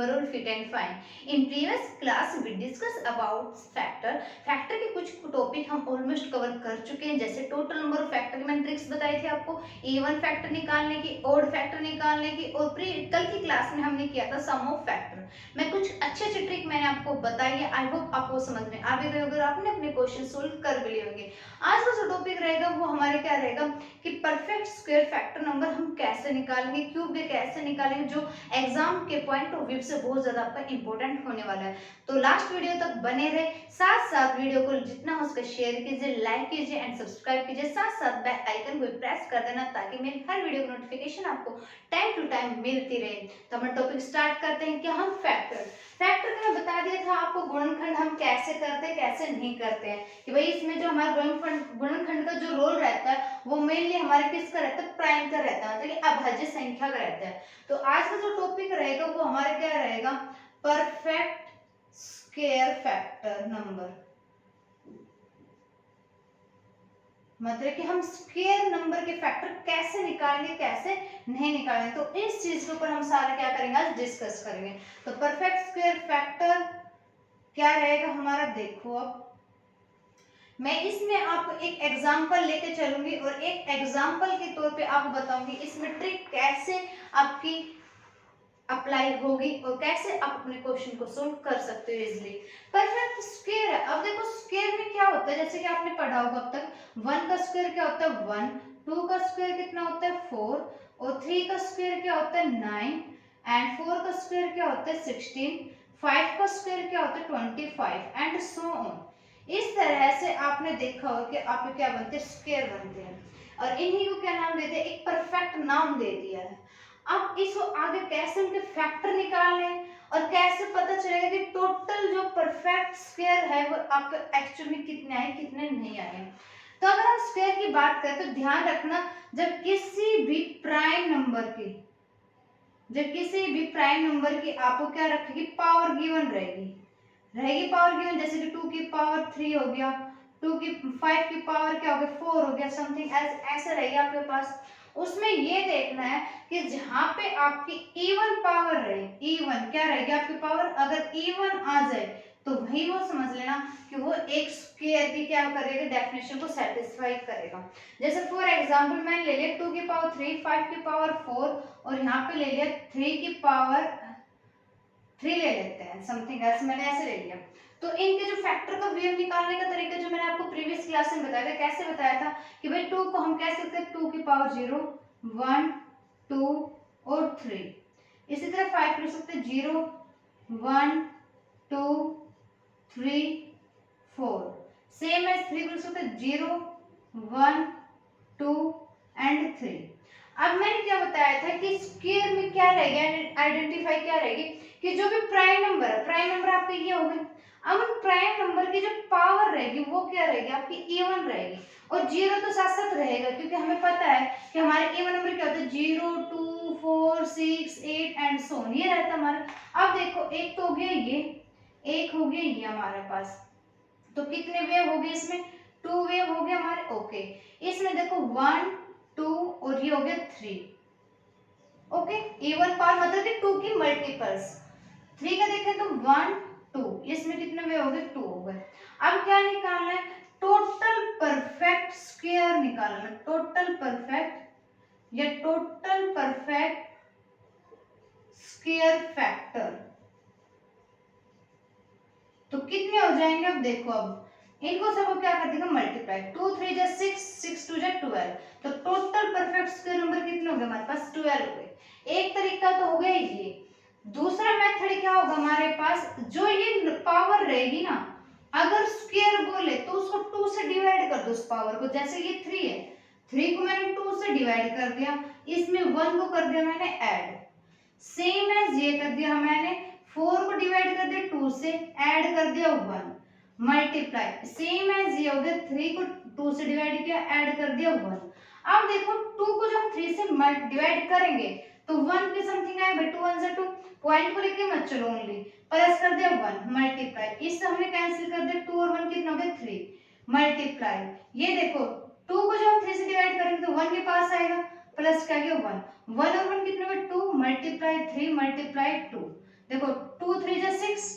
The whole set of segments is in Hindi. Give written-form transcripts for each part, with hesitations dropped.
overall fit and fine. In previous class we discussed about factor. Factor के कुछ टॉपिक हम ऑलमोस्ट कवर कर चुके हैं, जैसे टोटल नंबर ऑफ फैक्टर की मैंने ट्रिक्स बताई थी आपको, इवन फैक्टर निकालने की, ऑड फैक्टर निकालने की, और कल की क्लास में हमने किया था सम ऑफ फैक्टर। मैं कुछ अच्छे अच्छे ट्रिक मैंने आपको बताई है, आई होप आपको समझ में आ भी गए होंगे, आपने अपने क्वेश्चन सोल्व कर भी लिए होंगे। आज का जो टॉपिक रहेगा वो हमारे क्या रहेगा कि परफेक्ट स्क्वायर फैक्टर नंबर हम कैसे निकालेंगे, क्यूब के कैसे निकालेंगे, जो एग्जाम के पॉइंट ऑफ व्यू से बहुत ज्यादा आपका इंपॉर्टेंट होने वाला है। तो लास्ट वीडियो तक बने रहे, साथ साथ वीडियो को जितना हो सके शेयर कीजिए, लाइक कीजिए एंड सब्सक्राइब कीजिए, साथ साथ बेल आइकन को प्रेस कर देना ताकि मेरी हर वीडियो की नोटिफिकेशन आपको टाइम टू टाइम मिलती रहे। तो हम टॉपिक स्टार्ट करते हैं कि हम फैक्टर का मैं बता दिया था आपको गुणनखंड हम कैसे करते हैं कैसे नहीं करते हैं, कि भाई इसमें जो हमारा गुणनखंड का जो रोल रहता है वो मेनली हमारे किसका रहता है, प्राइम का रहता है, मतलब कि अभाज्य संख्या का रहता है। तो आज का जो टॉपिक रहेगा वो हमारा क्या रहेगा, परफेक्ट स्क्वायर फैक्टर नंबर, मतलब कि हम स्क्वायर नंबर के फैक्टर कैसे निकालेंगे कैसे नहीं निकालेंगे, तो इस चीज के ऊपर हम सारा क्या करेंगे आज डिस्कस करेंगे। तो परफेक्ट स्क्वायर फैक्टर क्या रहेगा हमारा, देखो अब मैं इसमें आपको एक एग्जांपल लेके चलूंगी और एक एग्जांपल के तौर पे आपको बताऊंगी इसमें ट्रिक कैसे आपकी अप्लाई होगी और कैसे आप अपने क्वेश्चन को सोल्व कर सकते हो इजीली। परफेक्ट स्क्वायर है, अब देखो स्क्वायर में क्या होता है, जैसे कि आपने पढ़ा होगा अब तक, 1 का स्क्वायर क्या होता है 1, 2 का स्क्वायर कितना होता है 4, और 3 का स्क्वायर क्या होता है 9, एंड 4 का स्क्वायर क्या होता है 16, 5 का स्क्वायर क्या होता है 25 एंड सो ऑन। इस तरह से आपने देखा हो कि आपके क्या बनते हैं, स्क्वायर बनते हैं, और इन्हीं को क्या नाम देते हैं, एक परफेक्ट नाम दे दिया है। अब इसको आगे कैसे उनके फैक्टर निकालने और कैसे पता चलेगा कि टोटल जो परफेक्ट स्क्वायर है वो आपके एक्चुअल में कितने आए कितने नहीं आए। तो अगर हम स्क्वायर की बात करें तो ध्यान रखना, जब किसी भी प्राइम नंबर की आपको क्या रखेगी, पावर गिवन रहेगी पावर गिवन, जैसे कि 2 की पावर 3 हो गया, 5 की पावर क्या हो गया 4 हो गया, समथिंग ऐसे रहेगी आपके पास। उसमें ये देखना है कि जहां पे आपकी इवन पावर रहे, इवन क्या रहेगी आपकी पावर, अगर इवन आ जाए तो वही वो समझ लेना कि वो एक स्क्वायर की क्या करेगा, डेफिनेशन को सेटिस्फाई करेगा। जैसे फॉर एग्जांपल मैंने ले लिया 2 की पावर 3, 5 की पावर 4, और यहाँ पे ले लिया 3 की पावर 3 ले लेते हैं, समथिंग ऐसे मैंने ऐसे ले लिया। तो इनके जो फैक्टर का वीएम निकालने का तरीका जो मैंने आपको प्रीवियस क्लास में बताया था, कैसे बताया था कि भाई 2 को हम कैसे लिखते हैं 2 की पावर 0, 1, 2 और 3। इसी तरह 5 लिख सकते हैं 0, 1, 2, 3, 4। सेम एज 3 लिख सकते हैं 0, 1, 2 एंड 3। अब मैंने क्या बताया था कि स्क्वायर में क्या रहेगा, आइडेंटिफाई क्या रहेगी कि जो भी प्राइम नंबर है, प्राइम नंबर आपके ये हो गए, अब उन प्राइम नंबर की जो पावर रहेगी वो क्या रहेगी आपकी इवन रहेगी, और जीरो तो साथ साथ रहेगा क्योंकि हमें पता है कि हमारे इवन नंबर क्या होता है 0, 2, 4, 6, 8 एंड सो ऑन, ये रहता है हमारा। अब देखो एक तो हो गया ये, एक हो गया ये हमारे पास, तो कितने वेव हो गए इसमें, 2 वेव हो गए हमारे, ओके। इसमें देखो 1, 2 और ये हो गया 3, ओके। इवन पावर मतलब कि 2 की मल्टीपल्स, 3 का देखें तो 1, 2, इसमें कितने वे हो गए 2 हो गए। अब क्या निकालना है, टोटल परफेक्ट स्क्वायर निकालना है, टोटल परफेक्ट या टोटल परफेक्ट स्क्वायर फैक्टर। तो कितने हो जाएंगे, अब देखो अब इनको सबको क्या कर देगा मल्टीप्लाई, 2 3 जा 6, 6 2 जा 12, तो टोटल परफेक्ट स्क्वायर नंबर कितने हो गए हमारे पास 12 हो गए। एक तरीका तो हो गया ये, दूसरा मेथड क्या होगा हमारे पास, जो ये पावर रहेगी ना, अगर स्क्वायर बोले तो उसको 2 से डिवाइड कर दो उस पावर को, जैसे ये 3 है, 3 को मैंने 2 से डिवाइड कर दिया, इसमें 1 को कर दिया मैंने ऐड, सेम एज ये कर दिया मैंने 4 को डिवाइड कर दिया 2 से, ऐड कर दिया 1, मल्टीप्लाई, सेम एज ये हो गया 3 को 2 से डिवाइड किया, ऐड कर दिया 1। अब देखो 2 को जब 3 से डिवाइड करेंगे तो 1 के समथिंग आया, 2 1 से 2, पॉइंट को लेके मत चलो, ओनली प्लस कर दिया 1, मल्टीप्लाई, इससे हमने कैंसिल कर दिया 2 और 1 कितना हो गया 3, मल्टीप्लाई, ये देखो 2 को जब हम 3 से डिवाइड करेंगे तो 1 के पास आएगा, प्लस क्या गया 1, 1 और 1 कितना हो गया 2, मल्टीप्लाई 3 मल्टीप्लाई 2, देखो 2 3 जा 6,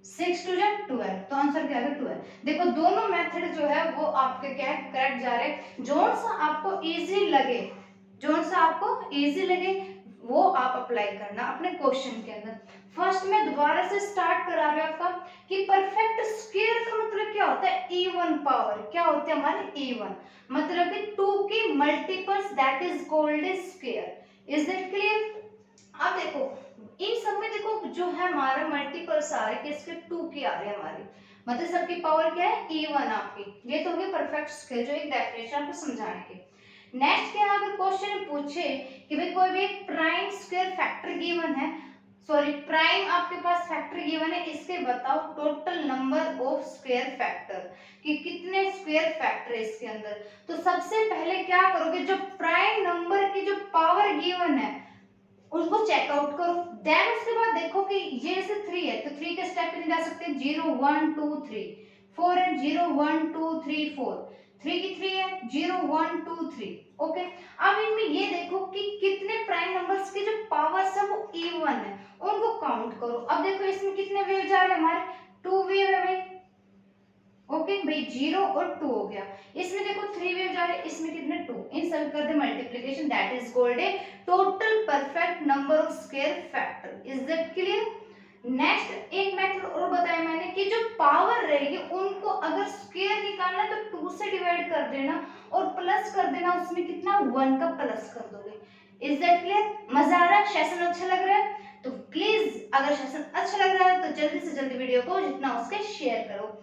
6 2 जा 12, तो आंसर क्या है 12। देखो दोनों मेथड जो है वो आपके क्या है करेक्ट जा रहे हैं। जोन सा आपको इजी लगे, जोन सा आपको इजी लगे वो आप अप्लाई करना अपने क्वेश्चन के अंदर। फर्स्ट में दोबारा से स्टार्ट करा रहे आपका कि परफेक्ट स्क्वायर का मतलब क्या होता है, इवन पावर। क्या होते हैं हमारे इवन, मतलब कि 2 की multiples that is called A square. Is that clear. अब देखो इन सब में देखो जो है हमारा मल्टीपल्स आ रहे हैं किसके, 2 के आ रहे हैं हमारे, मतलब सबकी पावर क्या है इवन आपकी। ये तो हो गया परफेक्ट स्क्वायर जो एक डेफिनेशन आपको समझाने की। नेक्स्ट क्या अगर क्वेश्चन पूछे कि भाई कोई भी एक प्राइम स्क्वायर फैक्टर गिवन है, सॉरी प्राइम आपके पास फैक्टर गिवन है, इसके बताओ total number of square factor कि कितने स्क्वायर फैक्टर है इसके अंदर। तो सबसे पहले क्या करोगे, जो प्राइम नंबर की जो पावर गिवन है उसको चेकआउट करो। देन उसके बाद देखो कि ये जैसे 3 है तो 3 के स्टेप पे जा सकते हैं 0 1 2 3, 4 है 0 1 2 3 4, 3 की 3 है 0 1 2 3। ओके, अब इनमें ये देखो कि कितने प्राइम नंबर्स की जो पावर्स है वो इवन है, उनको काउंट करो। अब देखो इसमें कितने वेव जा रहे हैं हमारे, 2 वेव है भाई। ओके भाई 0 और 2 हो गया। इसमें देखो 3 वेव जा रहे हैं, इसमें कितने 2, इन सब कर दे multiplication that is called a total perfect number of square factor. Is that clear. Next एक मेथड और बताया मैंने कि जो पावर रहेगी उनको अगर स्क्वायर निकालना है तो 2 से डिवाइड कर देना और प्लस कर देना, उसमें कितना 1 का प्लस कर दोगे। Is that clear. मजा आ रहा है, सेशन अच्छा लग रहा है तो प्लीज अगर सेशन अच्छा लग रहा है तो जल्दी से जल्दी वीडियो को जितना उसके शेयर करो।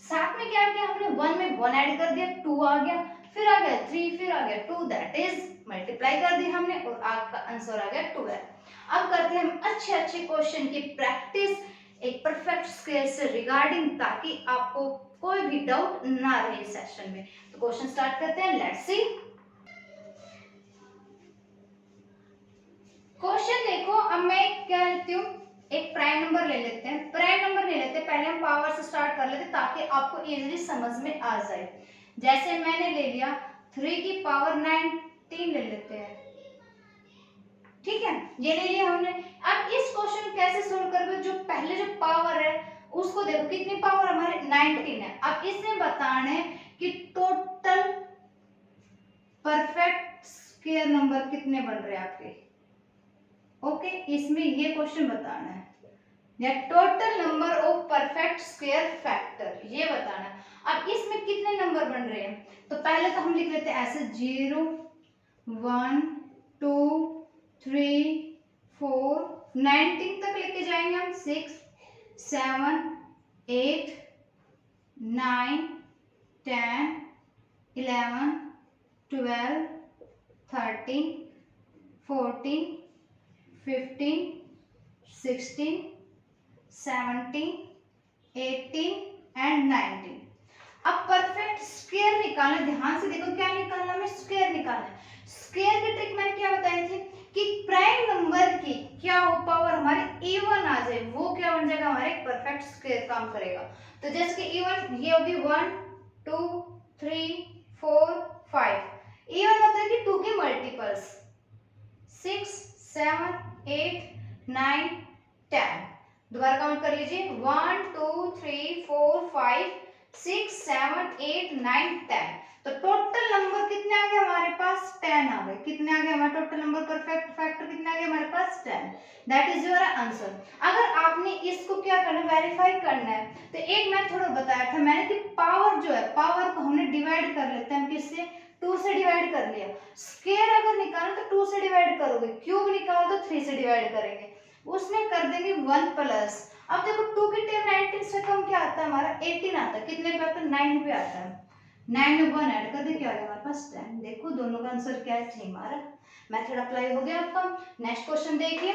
साथ में क्या किया हमने, 1 में 1 ऐड कर दिया 2 आ गया, फिर आ गया 3, फिर आ गया 2, दैट इज मल्टीप्लाई कर दी हमने और आपका आंसर आ गया 12। अब करते हैं हम अच्छे अच्छे क्वेश्चन की प्रैक्टिस एक परफेक्ट स्क्वायर से रिगार्डिंग, ताकि आपको कोई भी डाउट ना रहे इस सेशन में। तो क्वेश्चन स्टार्ट करते हैं, लेट्स सी। क्वेश्चन देखो, अब मैं क्या लेती हूँ, एक प्राइम नंबर ले लेते हैं, प्राइम नंबर ले लेते हैं, पहले हम पावर से स्टार्ट कर लेते हैं ताकि आपको इजीली समझ में आ जाए। जैसे मैंने ले लिया 3 की पावर 19 ले लेते हैं, ठीक है ये ले लिया हमने। अब इस क्वेश्चन कैसे सोल्व करोगे, जो पहले जो पावर है उसको देखो कितनी पावर हमारे 19 है। अब इसमें बताना है कि टोटल परफेक्ट स्क्वायर नंबर कितने बन रहे हैं आपके। ओके इसमें ये क्वेश्चन बताना है, या total number of perfect square factor ये बताना है। अब इसमें कितने नंबर बन रहे हैं, तो पहले तो हम लिख लेते हैं ऐसे 0 1 2 3 4 19 तक लेके जाएंगे हम, 6 7 8 9 10 11 12 13 14 15 16 17 18 एंड 19। अब परफेक्ट स्क्वायर निकालना, ध्यान से देखो क्या निकालना, हमें स्क्वायर निकालना है। स्क्वायर की ट्रिक मैंने क्या बताई थी कि प्राइम नंबर की क्या हो पावर हमारे इवन आ जाए, वो क्या बन जाएगा हमारे परफेक्ट स्क्वायर काम करेगा। तो जैसे कि इवन ये होगी 1 2 3 4 5, इवन मतलब कि 2 के मल्टीपल्स 6 7 8 9 10। दोबारा काउंट कर लीजिए 1 2 3 4 5 6 7 8 9 10। तो टोटल नंबर कितने आ गए हमारे पास, 10 आ गए। कितने आ गए हमारे टोटल नंबर परफेक्ट फैक्टर कितने आ गए हमारे पास, 10। That is your answer. अगर आपने इसको क्या करना है, वेरीफाई करना है, तो एक मेथड और बताया था मैंने कि पावर जो है, पावर को हमने डिवाइड कर लेते हैं, हम किससे 2 से डिवाइड कर लिया। स्क्वायर अगर निकालो तो 2 से डिवाइड करोगे, क्यूब निकालो तो 3 से डिवाइड करेंगे, उसमें कर देंगे 1 प्लस। अब देखो 2 की टेन 19 से कम क्या आता है हमारा 18 आता है, कितने पे आता है 9 पे आता है, 9 में 1 ऐड कर दे क्या आ गया हमारे पास 10। देखो दोनों का आंसर क्या है, सेम आ रहा है। मेथड अप्लाई हो गया आपका। नेक्स्ट क्वेश्चन देखिए,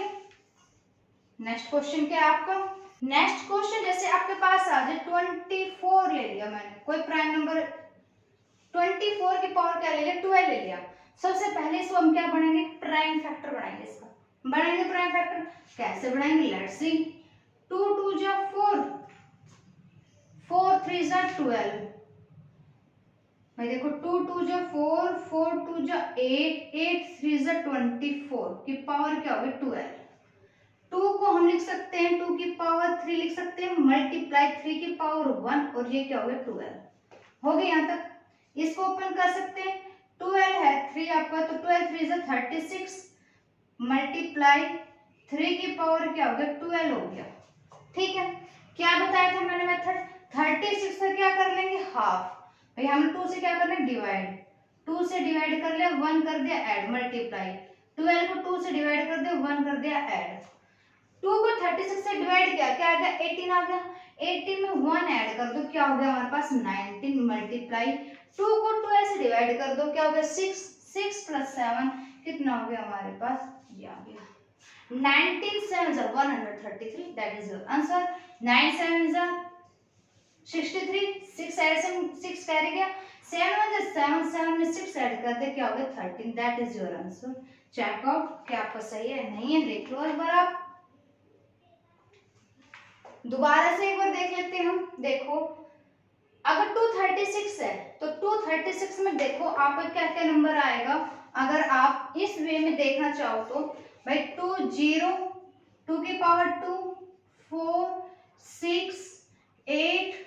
नेक्स्ट क्वेश्चन क्या है आपका। नेक्स्ट क्वेश्चन जैसे आपके पास आ जाए 24 ले लिया मैंने, कोई प्राइम नंबर 24 की पावर क्या ले लिया 12 ले लिया। सबसे पहले इसको हम क्या बनाएंगे, प्राइम फैक्टर बनाएंगे, इसका बनाएंगे प्राइम फैक्टर। कैसे बनाएंगे, लेट्स सी। 2 2 जा 4, 4 3 जा 12, भाई देखो 2 2 जा 4, 4 2 जा 8, 8 3 जा 24 की पावर क्या होगी 12। 2 को हम लिख सकते हैं 2 की पावर 3 लिख सकते हैं मल्टीप्लाई 3 की पावर 1 और ये क्या हो गया 12 हो गया। यहाँ तक इसको ओपन कर सकते हैं 12 है 3 आपका तो 12 3 is 36 मल्टीप्लाई 3 की पावर क्या हो गया 12 हो गया। ठीक है, क्या बताया था मैंने मेथड 36 से क्या कर लेंगे हाफ, भाई हम 2 से क्या कर लें डिवाइड, 2 से डिवाइड कर लिया 1 कर दिया ऐड मल्टीप्लाई 12 को 2 से डिवाइड कर दिया 1 कर दिया ऐड 2 को 36 से डिवाइड किया क्या आ गया 18 आ गया 18 में 1 ऐड कर दो क्या हो गया हमारे पास 19 मल्टीप्लाई 2 को 12 से डिवाइड कर दो क्या हो गया 6 6 प्लस 7 कितना हो गया हमारे पास ये आ गया 19 7 is 133 that is your answer 9 7 is 63 6 addition 6 carry गया 7 1 7 7 में 6 ऐड कर दे क्या हो गया 13 that is your answer check out क्या आपका सही है नहीं है देख लो एक बार आप दोबारा से एक बार देख लेते हैं हम देखो अगर 236 है तो 236 में देखो आपका क्या क्या नंबर आएगा अगर आप इस वे में देखना चाहो तो भाई 2 0 2 की power 2 4 6 8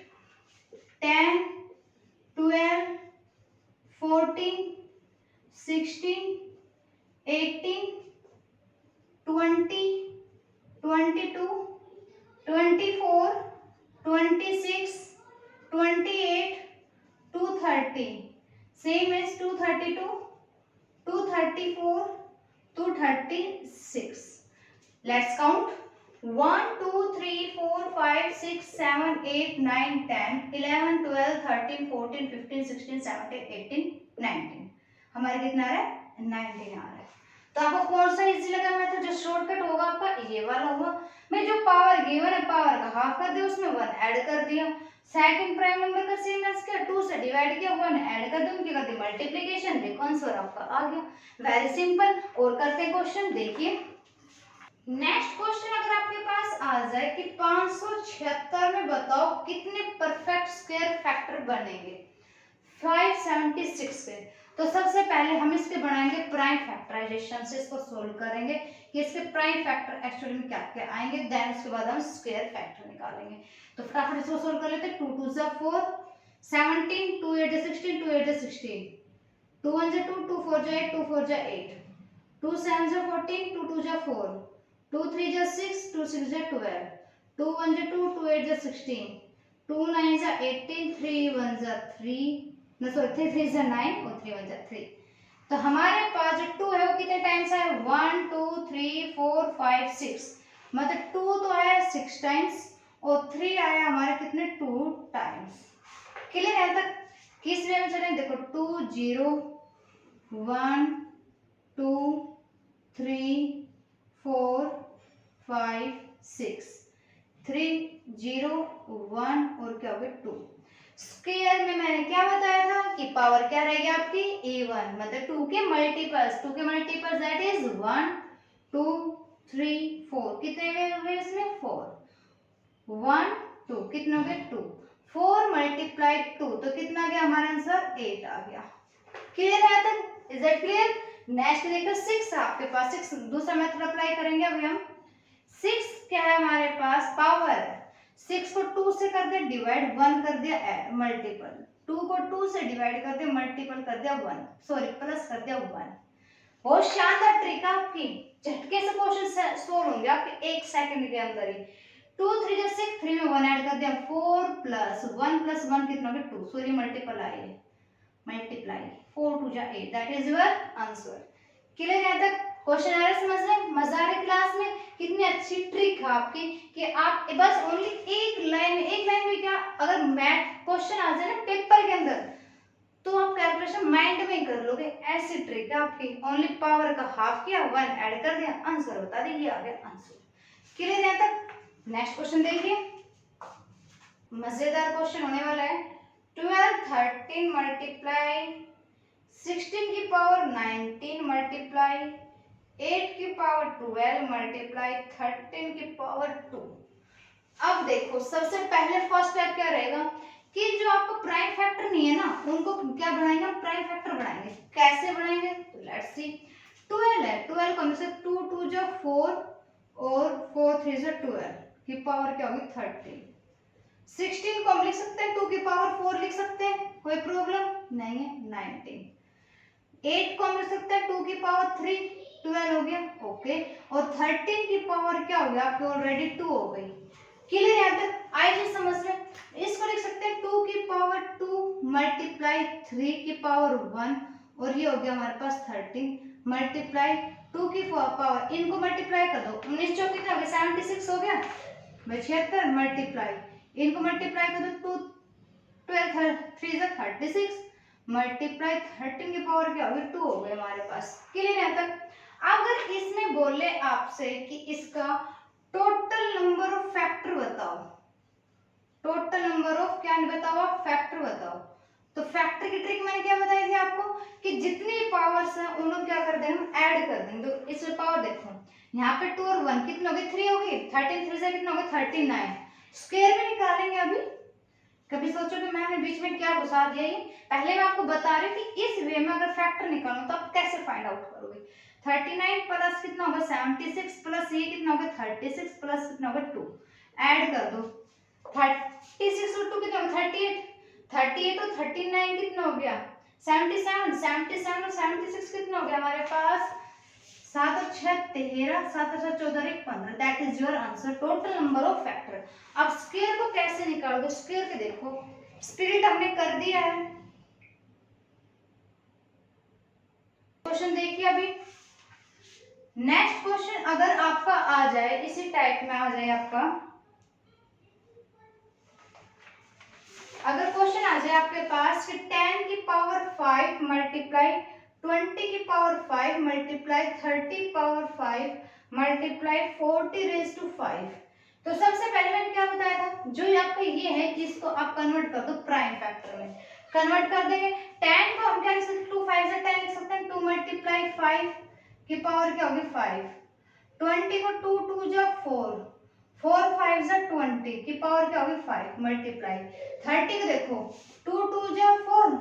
10 12 14 16 18 20 22 24 26 28 230 same as 232 234 236 let's count 1 2 3 4 5 6 7 8 9 10 11 12 13 14 15 16 17 18 19 हमारे कितना आ रहा है 19 आ रहा है। तो आपको कौन सा इजी लगा मेथड जो शॉर्टकट होगा आपका ये वाला होगा। मैं जो पावर गिवन है पावर का हाफ कर दिया उसमें 1 ऐड कर दिया सेकंड प्राइम नंबर का सेम एज किया 2 से डिवाइड किया 1 ऐड कर दिया उनकी कर दी मल्टीप्लिकेशन देखो आंसर आपका आ गया वेरी सिंपल। और करते हैं क्वेश्चन देखिए नेक्स्ट क्वेश्चन अगर आपके पास आ जाए कि 576 में बताओ कितने परफेक्ट स्क्वायर फैक्टर बनेंगे 576 के। तो सबसे पहले हम इसके बनाएंगे प्राइम फैक्टराइजेशन से इसको सोल्व करेंगे कि इसके प्राइम फैक्टर एक्चुअली में क्या क्या आएंगे देन उसके बाद हम स्क्वायर फैक्टर निकालेंगे। तो फटाफट इसको सोल्व कर लेते हैं 2 2 जा 4 17 2 8 जा 16 2 8 जा 16 2 1 जा 2 2 4 जा 8 2 4 जा 8 2 7 जा 14 2 2 जा 4 2 3 जा 6 2 6 जा 12 2 1 जा 2 2 8 जा 16 2 9 जा 18 3 1 जा 3 no sorry 3 3 जा 9 और 3 1 जा 3। तो हमारे पास जो 2 है वो कितने टाइम्स आया 1 2 3 4 5 6 मतलब 2 तो आया 6 टाइम्स और 3 आया हमारे कितने 2 टाइम्स। क्लियर है तक किस वे में चलें देखो 2 0 1 2 3 4 5 6 3 0 1 और क्या हो गया 2। स्क्वायर में मैंने क्या बताया था कि पावर क्या रहेगी आपकी a1 मतलब 2 के मल्टीपल्स दैट इज 1 2 3 4 कितने हुए इसमें 4 1 2 कितने हो गए 2 4 मल्टीप्लाई 2 तो कितना आ गया हमारा आंसर 8 आ गया। क्लियर है तक इज इट क्लियर। नेक्स्ट देखो 6 आपके पास 6 दूसरा मेथड अप्लाई करेंगे अभी हम 6 क्या है हमारे पास पावर है 6 को 2 से कर दिया डिवाइड 1 कर दिया ऐड मल्टीपल 2 को 2 से डिवाइड कर दिया मल्टीपल कर दिया 1 सॉरी प्लस कर दिया 1। बहुत शानदार ट्रिक है आपकी झटके से क्वेश्चन सोल्व होंगे आपके 1 सेकंड के अंदर ही। 2 3 जा 6 3 में 1 ऐड कर दिया 4 प्लस 1 कितना हो गया 2 सॉरी मल्टीपल आई है मल्टीप्लाई 4 2 जा 8 that is your answer. Clear है तक क्वेश्चन आ रहा समझ में मजा आ रहा क्लास में कितनी अच्छी ट्रिक है आपकी कि आप बस ओनली एक लाइन में क्या अगर मैथ क्वेश्चन आ जाए ना पेपर के अंदर तो आप कैलकुलेशन माइंड में ही कर लोगे ऐसी ट्रिक है आपकी। ओनली पावर का हाफ किया 1 ऐड कर दिया आंसर बता दिया ये आ गया आंसर। क्लियर है तक नेक्स्ट क्वेश्चन देखिए मजेदार क्वेश्चन होने वाला है 12 13 मल्टीप्लाई 16 की पावर 19 मल्टीप्लाई 8 की पावर 12 मल्टीप्लाई 13 की पावर 2। अब देखो सबसे पहले फर्स्ट स्टेप क्या रहेगा कि जो आपको प्राइम फैक्टर नहीं है ना उनको क्या बनाएंगे हम प्राइम फैक्टर बनाएंगे। कैसे बनाएंगे तो लेट्स सी 12 है 12 को हम से 2 2 जो 4 और 4 3 से 12 की पावर क्या होगी 30। 16 को हम लिख सकते हैं 2 की पावर 4 लिख सकते हैं, कोई प्रॉब्लम नहीं है। 19 8 को हम लिख सकते हैं 2 की पावर 3 12 हो गया ओके। और 13 की पावर क्या हो गया आपकी ऑलरेडी 2 हो गई। क्लियर यहाँ तक आई चीज समझ में। इसको लिख सकते हैं 2 की पावर 2 मल्टीप्लाई 3 की पावर 1 और ये हो गया हमारे पास 13 मल्टीप्लाई 2 की पावर, इनको मल्टीप्लाई कर दो 19 चौक कितना हो गया 76 हो गया 76 मल्टीप्लाई इनको मल्टीप्लाई कर दो 2 12 3 से 36 मल्टीप्लाई 13 की पावर क्या होगी 2 हो गए हमारे पास। क्लियर है तक। अगर इसमें बोले आपसे कि इसका टोटल नंबर ऑफ फैक्टर बताओ, टोटल नंबर ऑफ क्या बताओ आप फैक्टर बताओ, तो फैक्टर की ट्रिक मैंने क्या बताई थी आपको कि जितनी पावर्स हैं उनको क्या कर देंगे हम ऐड कर देंगे। तो इसमें पावर देखो यहाँ पे 2 और 1 कितनी होगी 3 होगी 13 3 से कितना होगा 39 स्क्वायर में निकालेंगे। अभी कभी सोचो कि मैंने बीच में क्या घुसा दिया, ये पहले मैं आपको बता रही हूँ कि इस वे में अगर फैक्टर निकालो तो आप कैसे फाइंड आउट करोगे। 39 प्लस कितना होगा 76 प्लस ये कितना होगा 36 प्लस कितना होगा 2 ऐड कर दो 36 और 2 कितना होगा 38 38 और 39 कितना हो गया 77 77 और 76 कितना हो गया हमारे पास 7 और 6 13 7 और 6 14 1 15 that is your answer total number of factor. अब स्क्वायर को कैसे निकालोगे स्क्वायर के देखो स्पिरिट हमने कर दिया है। क्वेश्चन देखिए अभी नेक्स्ट क्वेश्चन अगर आपका आ जाए इसी टाइप में आ जाए आपका, अगर क्वेश्चन आ जाए आपके पास कि 10 की पावर 5 मल्टीप्लाई 20 की power 5 multiply 30 power 5 multiply 40 raise to 5, तो सबसे पहले मैंने क्या बताया था जो आपका ये है इसको आप कन्वर्ट कर दो प्राइम फैक्टर में, कन्वर्ट कर देंगे। 10 को हम क्या लिख सकते हैं 2 5 से 10 लिख सकते हैं 2 मल्टीप्लाई 5 की पावर क्या होगी 5, 20 को 2 2 जा 4 4 5 जा 20 की पावर क्या होगी 5 मल्टीप्लाई 30 को देखो 2 2 जा 4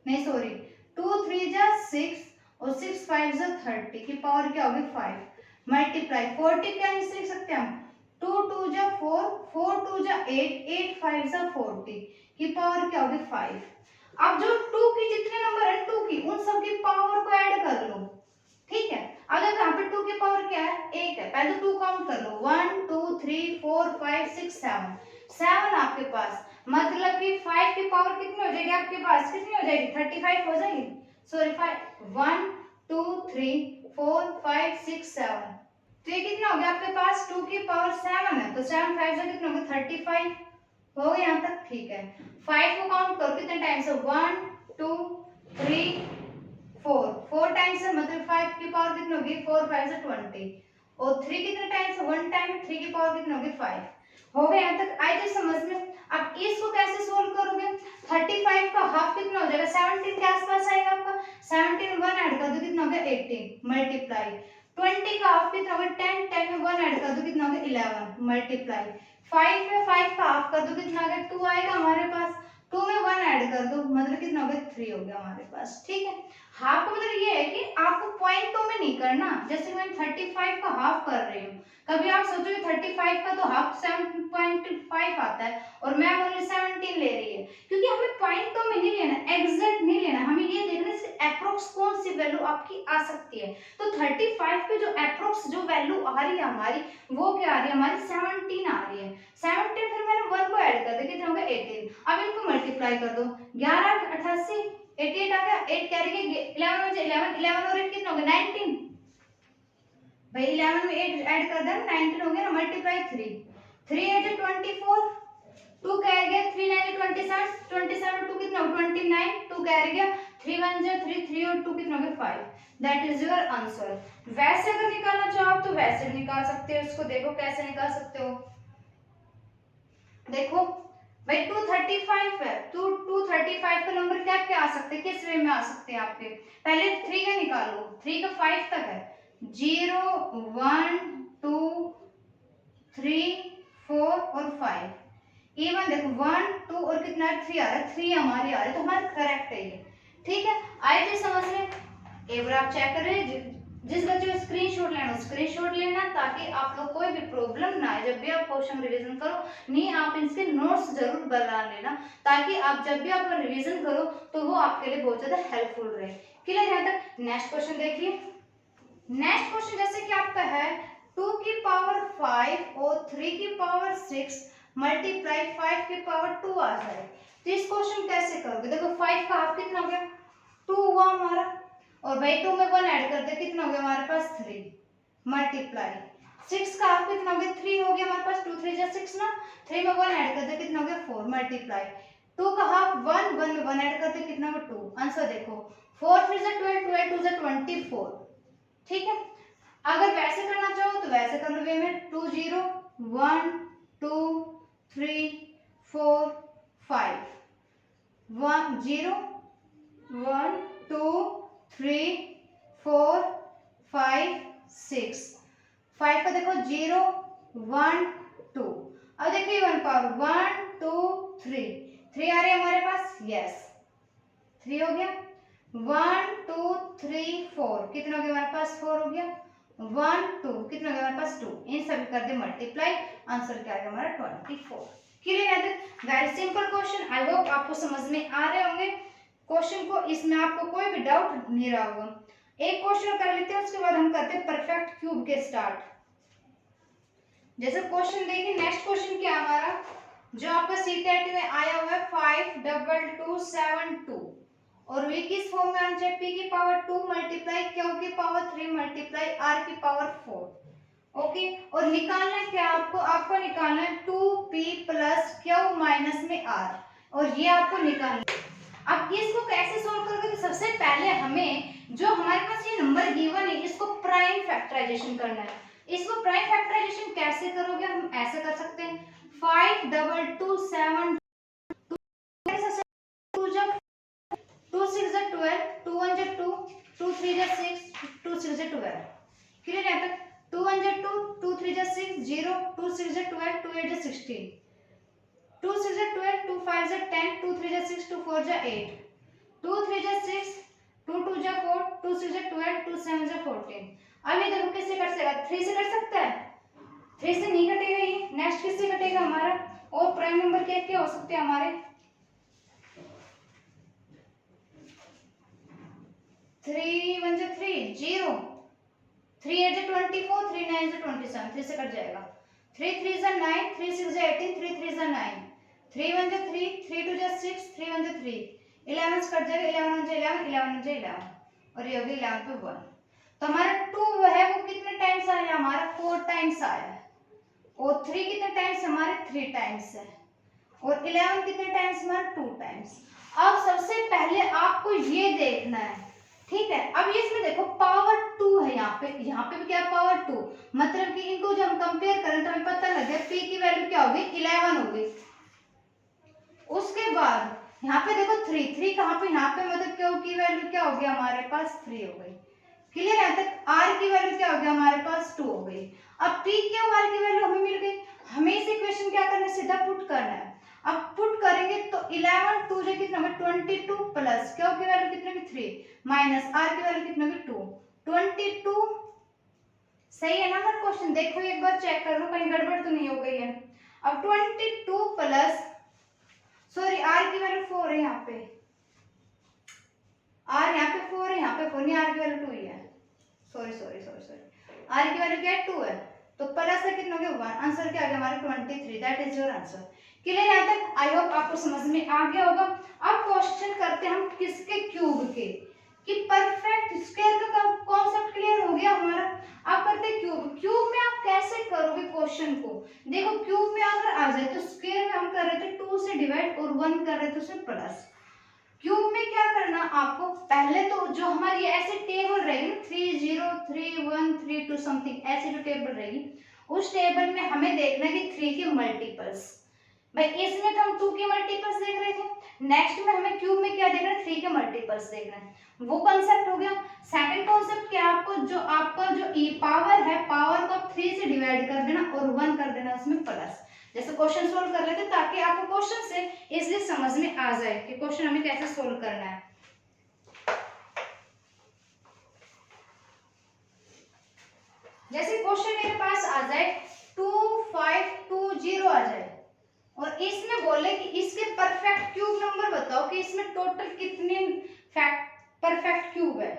नहीं सॉरी 2 3 जा 6 और 6 5 जा 30 की पावर क्या होगी 5 मल्टीप्लाई 40 क्या नहीं लिख सकते हम 2 2 जा 4 4 2 जा 8 8 5 जा 40 की पावर क्या होगी 5। अब जो 2 की जितने नंबर है 2 की उन सब की पावर को ऐड कर लो, ठीक है। अगर यहाँ पे 2 की पावर क्या है 1 है, पहले 2 काउंट कर लो 1 2 3 4 5 6 7 आपके पास, मतलब कि 5 की पावर कितनी हो जाएगी आपके पास कितनी हो जाएगी 35 हो जाएगी सॉरी 5 1 2 3 4 5 6 7, तो ये कितना हो गया आपके पास 2 की पावर 7 है तो 7 5 से कितना हो गया 35 हो गया यहाँ तक, ठीक है। 5 को काउंट करो कितने टाइम्स है 1 2 3 4 टाइम्स है मतलब 5 की पावर कितनी होगी 4 5 से 20 और 3 कितने टाइम्स है 1 टाइम 3 की पावर कितनी होगी 5 हो गया यहाँ तक आई थी समझ में। अब इसको कैसे सोल्व करोगे 35 का हाफ कितना हो जाएगा 17 के आसपास आएगा आपका 17 1 ऐड कर दो कितना हो गया 18 मल्टीप्लाई 20 का हाफ कितना हो गया 10 10 में 1 ऐड कर दो कितना हो गया 11 मल्टीप्लाई 5 में 5 का हाफ कर दो कितना आ गया 2 आएगा हमारे पास 2 में 1 ऐड कर दो मतलब कितना हो गया 3 हो गया हमारे पास, ठीक है। हाफ का मतलब ये है कि आपको पॉइंटों में नहीं करना, जैसे मैं 35 का हाफ कर रही हूँ कभी आप सोचो 35 का तो हाफ 7.5 आता है और मैं ओनली 17 ले रही है, क्योंकि हमें पॉइंटों में नहीं लेना एग्जैक्ट नहीं लेना, हमें ये देखना है अप्रोक्स कौन सी वैल्यू आपकी आ सकती है। तो 35 पे जो अप्रोक्स जो वैल्यू आ रही है हमारी वो क्या आ रही है हमारी 17 आ रही है 17 फिर मैंने 1 को ऐड कर दिया कितना हो गया 18, अब इनको मल्टीप्लाई कर दो 11 88 88 आ गया 8 कैरी के 11 में 11 और 8 कितना हो गया 19 भाई 11 में 8 ऐड कर देना 19 हो गया ना मल्टीप्लाई 3 8 is 24 2 कैरी गया 3 9 is 27 27 2 कितना हो 29 2 कैरी गया 3 1 is 3 3 और 2 कितना हो गया 5 दैट इज योर आंसर। वैसे अगर निकालना चाहो तो वैसे भी निकाल सकते हो, इसको देखो कैसे निकाल सकते हो। देखो भाई 235 है 235 का नंबर क्या क्या आ सकते हैं किस वे में आ सकते हैं आपके, पहले 3 का निकालो 3 का 5 तक है 0 1 2 3 4 और 5 इवन देखो 1 2 और कितना 3 आ रहा है 3 हमारी आ रही है तो हमारा करेक्ट है ये, ठीक है। आई थी समझ में एक बार आप चेक कर रहे जिस बच्चे को स्क्रीनशॉट लेना स्क्रीनशॉट लेना, ताकि आप लोग कोई भी प्रॉब्लम ना आए जब भी आप क्वेश्चन रिवीजन करो। नहीं, आप इसके नोट्स जरूर बना लेना, ताकि आप जब भी आप रिवीजन करो तो वो आपके लिए बहुत ज्यादा हेल्पफुल रहे। क्लियर है? तक नेक्स्ट क्वेश्चन देखिए। नेक्स्ट क्वेश्चन जैसे कि आपका है 2 की पावर 5 और 3 की पावर 6 मल्टीप्लाई 5 की पावर 2 आ जाए, तो इस क्वेश्चन कैसे करोगे? देखो 5 का हाफ कितना हो गया? 2 हुआ हमारा, और भाई 2 में 1 ऐड करते कितना हो गया हमारे पास? 3 मल्टीप्लाई 6 का हाफ कितना हो गया? 3 हो गया हमारे पास, 2 3 जा 6 ना, 3 में 1 ऐड करते कितना हो गया? 4 मल्टीप्लाई 2 का हाफ 1 1 में 1 ऐड करते कितना होगा? 2। आंसर देखो 4 3 जा 12 12 2 जा 24। ठीक है, अगर वैसे करना चाहो तो वैसे कर लो वे में 2 0 1 2 3 4 5 1 0 1 2 3 4 5 6। 5 का देखो 0 1 2। अब देखिए 1 पावर 1 2 3 3 आ रही है हमारे पास, यस 3 हो गया। 1 2 3 4 कितना हो गया हमारे पास? 4 हो गया। 1 2 कितना हो गया हमारे पास? 2। इन सभी कर दे मल्टीप्लाई, आंसर क्या आएगा हमारा? 24। क्लियर है? Very simple question, I hope आपको समझ में आ रहे होंगे क्वेश्चन को, इसमें आपको कोई भी डाउट नहीं रहा होगा। एक क्वेश्चन कर लेते हैं, उसके बाद हम करते हैं परफेक्ट क्यूब के स्टार्ट। जैसे क्वेश्चन देखिए, नेक्स्ट क्वेश्चन क्या हमारा जो आपका सीटेट में आया हुआ है 5 2 2 7 2, और वी किस फॉर्म में आना चाहिए? p की पावर 2 मल्टीप्लाई q की पावर 3 मल्टीप्लाई r की पावर 4। ओके, और निकालना है क्या आपको? आपको निकालना है 2p प्लस q माइनस में r, और ये आपको निकालना है। अब इसको कैसे सोल्व करोगे? तो सबसे पहले हमें जो हमारे पास ये नंबर गिवन है इसको प्राइम फैक्टराइजेशन करना है। इसको प्राइम फैक्टराइजेशन कैसे करोगे? हम ऐसे कर सकते हैं 5 2 2 7 2 6 जा 12 2 1 जा 2 2 3 जा 6 2 6 जा 12। क्लियर है? तक 2 1 जा 2 2 3 जा 6 0 2 6 जा 12 2 8 जा 16 2 6 जा 12 2 5 जा 10 2 3 जा 6 2 4 जा 8 2 3 जा 6 2 2 जा 4 2 6 जा 12 2 7 जा 14। अब ये देखो किससे कट सकता है? 3 से कट सकता है? 3 से नहीं कटेगा ये। नेक्स्ट किससे कटेगा हमारा? और प्राइम नंबर क्या क्या हो सकते हैं हमारे? 3 1 जा 3 0 3 8 जा 24 3 9 जा 27 3 से कट जाएगा। 3 3 जा 9 3 6 जा 18 3 3 जा 9 3 1 जा 3 3 2 जा 6 3 1 जा 3 11 से कट जाएगा 11 1 जा 11 11 1 जा 11, और ये हो गया 11 पे 1। तो हमारा 2 वो है वो कितने टाइम्स आया? हमारा 4 टाइम्स आया है, और 3 कितने टाइम्स? हमारे 3 टाइम्स है, और 11 कितने टाइम्स? हमारे 2 टाइम्स। अब सबसे पहले आपको ये देखना है, ठीक है? अब इसमें देखो पावर 2 है, यहाँ पे भी क्या पावर 2, मतलब कि इनको जब हम कंपेयर करें तो हमें पता लग गया p की वैल्यू क्या होगी? 11 होगी। उसके बाद यहाँ पे देखो 3 3 कहाँ पे? यहाँ पे मतलब q की वैल्यू क्या हो गया हमारे पास? 3 हो गई। क्लियर है? तक r की वैल्यू क्या हो गया हमारे पास? 2 हो गई। अब p q r की वैल्यू हमें मिल गई, हमें इस इक्वेशन क्या करना है? सीधा पुट करना है। अब पुट करेंगे तो 11 2 जो कितना होगा? 22 प्लस q की वैल्यू कितनी होगी? 3 माइनस r की वैल्यू कितनी होगी? 2 22। सही है ना? हमारा क्वेश्चन देखो एक बार चेक कर लो कहीं गड़बड़ तो नहीं हो गई है। अब 22 प्लस सॉरी r की वैल्यू 4 है, यहाँ पे r यहाँ पे 4 है, यहाँ पे 4 नहीं, r की वैल्यू 2 ही है। Sorry sorry sorry sorry, r की वैल्यू क्या है? 2 है, तो प्लस से कितना हो गया? 1। आंसर क्या आ गया हमारा? 23। That is your answer. Clear है? तक आई होप आपको समझ में आ गया होगा। अब क्वेश्चन करते हैं हम किसके? क्यूब के, कि परफेक्ट स्क्वायर का कॉन्सेप्ट क्लियर हो गया हमारा। अब करते हैं क्यूब। क्यूब में आप कैसे करोगे क्वेश्चन को? देखो क्यूब में अगर आ जाए तो स्क्वायर में हम कर रहे थे 2 से डिवाइड और 1 कर रहे थे उसमें प्लस। क्यूब में क्या करना आपको? पहले तो जो हमारी ऐसे टेबल रहेगी 3 0 3 1 3 2 समथिंग, ऐसे जो टेबल रहेगी उस टेबल में हमें देखना है कि 3 के मल्टीपल्स। भाई इसमें तो हम 2 के मल्टीपल्स देख रहे थे, नेक्स्ट में हमें क्यूब में क्या देखना है? 3 के मल्टीपल्स देखना है। वो कॉन्सेप्ट हो गया। सेकंड कॉन्सेप्ट क्या है? आपको जो आपका जो पावर है, पावर को आप 3 से डिवाइड कर देना और 1 कर देना उसमें प्लस। जैसे क्वेश्चन सोल्व कर लेते ताकि आपको क्वेश्चन से इजीली समझ में आ जाए कि क्वेश्चन हमें कैसे सोल्व करना है। जैसे क्वेश्चन मेरे पास आ जाए 2520 आ जाए और इसमें बोले कि इसके परफेक्ट क्यूब नंबर बताओ कि इसमें टोटल कितने परफेक्ट क्यूब है,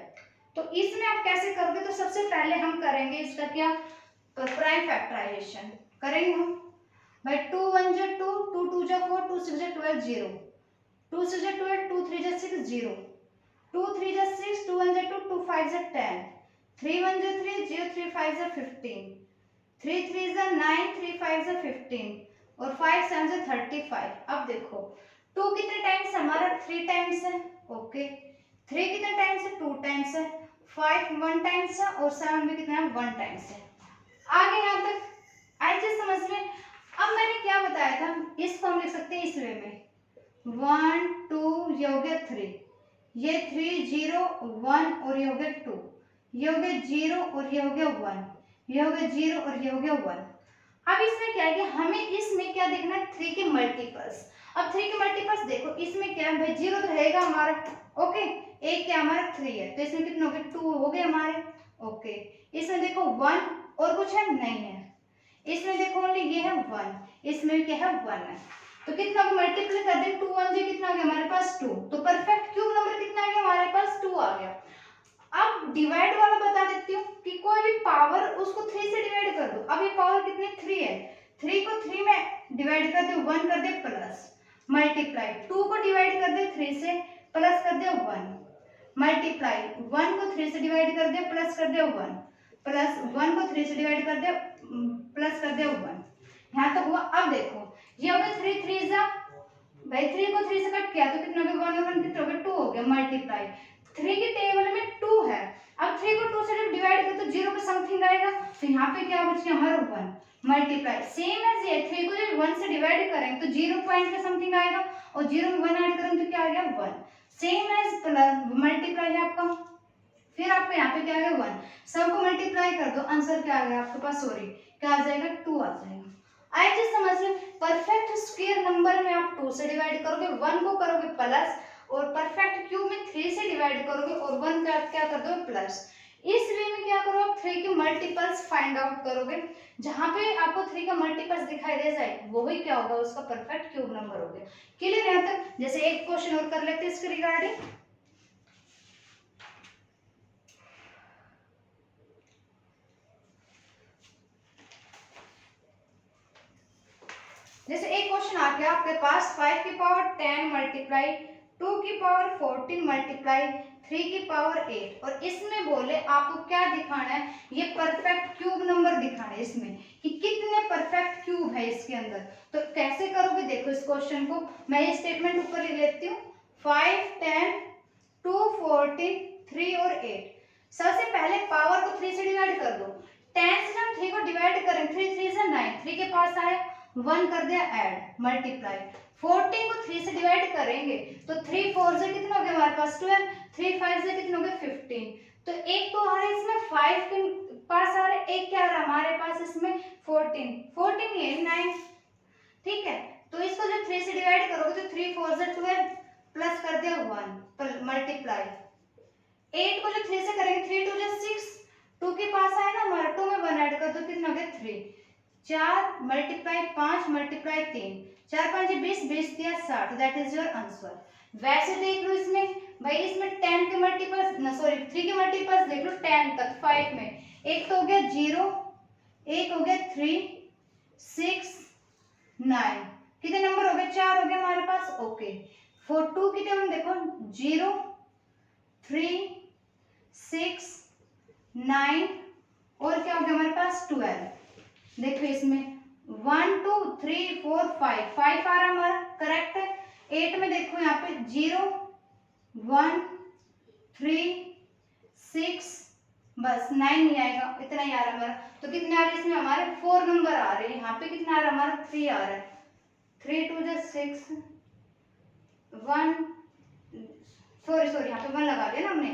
तो इसमें आप कैसे करोगे? तो सबसे पहले हम करेंगे इसका क्या, प्राइम फैक्टराइजेशन करेंगे हम भाई। 2 1 जा 2, 2 2 जा 4, 2 6 जा 12, 0, 2 6 जा 12, 2 3 जा 6, 0, 2 3 जा 6, 2 1 जा 2, 2 5 जा 10, 3 1 जा 3, 0 3 5 जा 15, 3 3 जा 9, 3 5 जा 15 और 5 7 जा 35। अब देखो 2 कितने टाइम्स हमारा 3 टाइम्स है, ओके। 3 कितने टाइम्स है, 2 टाइम्स है। 5 1 टाइम्स है और 7 भी कितना है, 1 टाइम्स है। आगे यहाँ तक आई चीज समझ में। अब मैंने क्या बताया था, इसको हम लिख सकते हैं इस वे में 1 2, ये हो गया 3, ये 3 0 1 और ये हो गया 2, ये हो गया 0 और ये हो गया 1, ये हो गया 0 और ये हो गया 1। अब इसमें क्या है कि हमें इसमें क्या देखना है, 3 के मल्टीपल्स। अब 3 के मल्टीपल्स देखो, इसमें क्या है भाई, 0 तो रहेगा हमारा, ओके। एक क्या हमारा 3 है, तो इसमें कितने हो गए, 2 हो गए हमारे, ओके। इसमें देखो 1 और कुछ है नहीं है, इसमें देखो ओनली ये है 1, इसमें क्या है 1 है, तो कितना को मल्टीप्लाई कर दें, 2 1 जी कितना आ गया हमारे पास 2, तो परफेक्ट क्यूब नंबर कितना आ गया हमारे पास, 2 आ गया। अब डिवाइड वाला बता देती हूँ कि कोई भी पावर उसको 3 से डिवाइड कर दो। अब ये पावर कितनी 3 है, 3 को 3 में डिवाइड कर दो, 1 कर दे प्लस, मल्टीप्लाई 2 को डिवाइड कर दे 3 से, प्लस कर दे 1, मल्टीप्लाई 1 को 3 से डिवाइड कर दे, प्लस कर दे 1, प्लस 1 को 3 से डिवाइड कर दे, प्लस कर दे 1। यहाँ तक हुआ। अब देखो ये हो गया 3 3 जा भाई, 3 को 3 से कट किया तो कितना हो गया, 1 और 1 कितना हो गया, 2 हो गया, मल्टीप्लाई 3 के टेबल में 2 है। अब 3 को 2 से जब डिवाइड करो तो 0 पे समथिंग आएगा, तो यहाँ पे क्या बच गया हमारा 1, मल्टीप्लाई सेम एज ये 3 को जब 1 से डिवाइड करेंगे तो 0 पॉइंट पे समथिंग आएगा और 0 में 1 ऐड करेंगे तो क्या आ गया 1, सेम एज प्लस मल्टीप्लाई है आपका। फिर आपको यहाँ पे क्या आ गया 1, सब को मल्टीप्लाई कर दो, आंसर क्या आ गया आपके पास, सॉरी क्या आ जाएगा 2 आ जाएगा। आई चीज समझ लो, परफेक्ट स्क्वायर नंबर में आप 2 से डिवाइड करोगे, 1 को करोगे प्लस और परफेक्ट क्यूब में 3 से डिवाइड करोगे और 1 का क्या कर दोगे प्लस। इस वे में क्या करो आप 3 के मल्टीपल्स फाइंड आउट करोगे, जहां पे आपको 3 का मल्टीपल्स दिखाई दे जाए वही क्या होगा, उसका परफेक्ट क्यूब नंबर हो गया। क्लियर है यहाँ तक? जैसे एक क्वेश्चन और कर लेते हैं इसके रिगार्डिंग। जैसे एक क्वेश्चन आ गया आपके पास 5 की पावर 10 मल्टीप्लाई 2 की पावर 14 मल्टीप्लाई 3 की पावर 8, और इसमें बोले आपको क्या दिखाना है, ये परफेक्ट क्यूब नंबर दिखाना है इसमें कि कितने परफेक्ट क्यूब है इसके अंदर। तो कैसे करोगे देखो इस क्वेश्चन को, मैं ये स्टेटमेंट ऊपर लिख लेती हूँ 5 10 2 14 3 और 8। सबसे पहले पावर को 3 से डिवाइड कर दो, 10 से हम 3 को डिवाइड करें 3 3 से 9, 3 के पास आए 1 कर दिया ऐड, मल्टीप्लाई 14 को 3 से डिवाइड करेंगे तो 3 4 से कितना हो गया हमारे पास 12, 3 5 से कितना हो गया 15, तो एक तो आ रहा है इसमें 5 के पास आ रहा है, एक क्या आ रहा है हमारे पास इसमें 14 14 ये 9, ठीक है। तो इसको जब 3 से डिवाइड करोगे तो 3 4 से 12 प्लस कर दिया 1 मल्टीप्लाई 8 को जब 3 से करेंगे 3 2 जा 6, 2 के पास आया ना हमारा 2 में 1 ऐड कर दो कितना हो गया 3, 4 मल्टीप्लाई 5 मल्टीप्लाई 3, 4 5 20 20 दिया 60, दैट इज योर आंसर। वैसे देख लो इसमें भाई, इसमें 10 के मल्टीपल्स ना सॉरी 3 के मल्टीपल्स देख लो 10 तक 5 में, एक तो हो गया 0, एक हो गया 3 6 9, कितने नंबर हो गए 4 हो गए हमारे पास, ओके। फॉर 2 की टेबल देखो 0 3 6 9 और क्या हो गया हमारे पास 12। देखो इसमें 1 2 3 4 5 5 आ रहा हमारा करेक्ट है। 8 में देखो यहाँ पे 0 1 3 6 बस 9 नहीं आएगा, इतना ही आ रहा हमारा। तो कितने आ रहे हैं इसमें हमारे 4 नंबर आ रहे हैं, यहाँ पे कितना आ रहा है हमारा 3 आ रहा है, 3 2 जा 6 1 सॉरी यहाँ पे 1 लगा दिया ना हमने,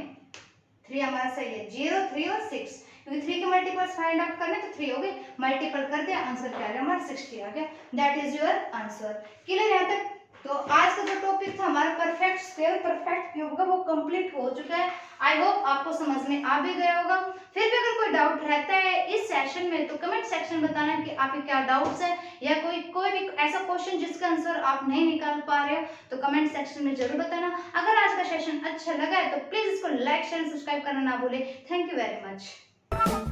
3 हमारा सही है, 0 3 और 6 क्योंकि 3 के मल्टीपल्स फाइंड आउट करने तो 3 हो गए, मल्टीपल कर दिया आंसर क्या आ गया हमारा 60 आ गया, that is your answer. Clear यहाँ तक? तो आज का जो टॉपिक था हमारा परफेक्ट स्क्वायर परफेक्ट होगा वो कंप्लीट हो चुका है। आई होप आपको समझ में आ भी गया होगा। फिर भी अगर कोई डाउट रहता है इस सेशन में तो कमेंट सेक्शन में बताना कि आपके क्या डाउट्स है, या कोई भी ऐसा क्वेश्चन जिसका आंसर आप नहीं निकाल पा रहे हो तो कमेंट सेक्शन में जरूर बताना। अगर आज का सेशन अच्छा लगा है तो प्लीज इसको लाइक शेयर सब्सक्राइब करना ना भूले। Thank you very much.